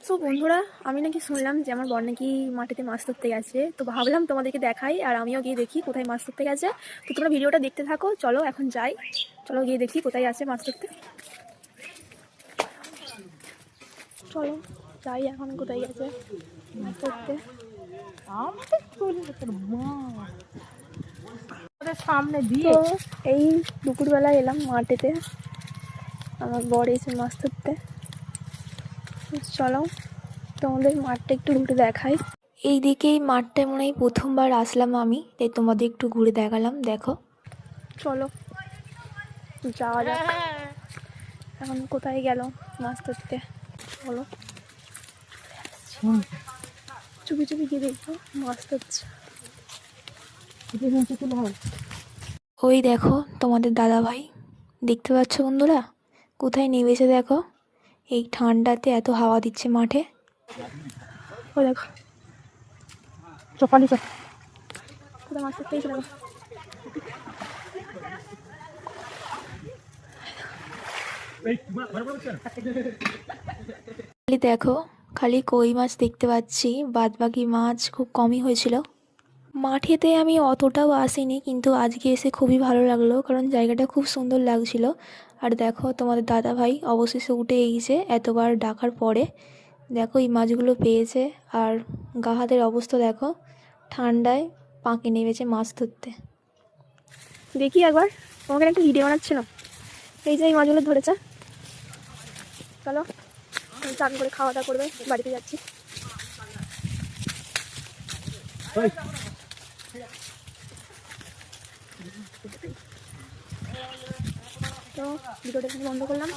So বন্ধুরা, আমি নাকি শুনলাম যে আমার বর নাকি মাঠেতে মাছ ধরতে গেছে। তো ভাবলাম তোমাদেরকে দেখাই আর আমিও গিয়ে দেখি কোথায় মাছ ধরতে গেছে। তো তোমরা ভিডিওটা দেখতে থাকো। চলো এখন যাই, চলো গিয়ে দেখি কোথায় আছে মাছ ধরতে। চলো যাই এখন কোথায় গেছে মাছ ধরতে। সামনে তো দিয়ে এই দুপুরবেলা এলাম মাঠেতে, আমার বর এসে মাছ ধরতে। চলো তোমাদের মাঠটা একটু ঘুরে দেখাই। এই দিকেই মাঠটায় মনে হয় প্রথমবার আসলাম আমি, তাই তোমাদের একটু ঘুরে দেখালাম। দেখো চলো যাওয়া যাক। এখন কোথায় গেল মাছ ধরতে, বলো। চুপি চুপি গিয়ে দেখবো মাছ ধরছে। ওই দেখো তোমাদের দাদা ভাই, দেখতে পাচ্ছ বন্ধুরা কোথায় নেমেছে? দেখো এই ঠান্ডাতে এত হাওয়া দিচ্ছে মাঠে। ও দেখো কোথায় মাছ ধরতে গেছে দেখো। খালি দেখো, খালি কই মাছ দেখতে পাচ্ছি, বাদ বাকি মাছ খুব কমই হয়েছিল। মাঠেতে আমি অতটাও আসিনি, কিন্তু আজকে এসে খুবই ভালো লাগলো, কারণ জায়গাটা খুব সুন্দর লাগছিল। আর দেখো তোমাদের দাদা ভাই অবশেষে উঠে এসেছে এতবার ডাকার পরে। দেখো এই মাছগুলো পেয়েছে, আর গা হাতের অবস্থা দেখো, ঠান্ডায় পাঁকে নেমেছে মাছ ধরতে। দেখি একবার তোমাকে একটা ভিডিও বানাচ্ছিল। এই যে এই মাছগুলো ধরেছে। চলো চান করে খাওয়া দাওয়া করবে, বাড়িতে যাচ্ছি। তো ভিডিওটা বন্ধ করলাম।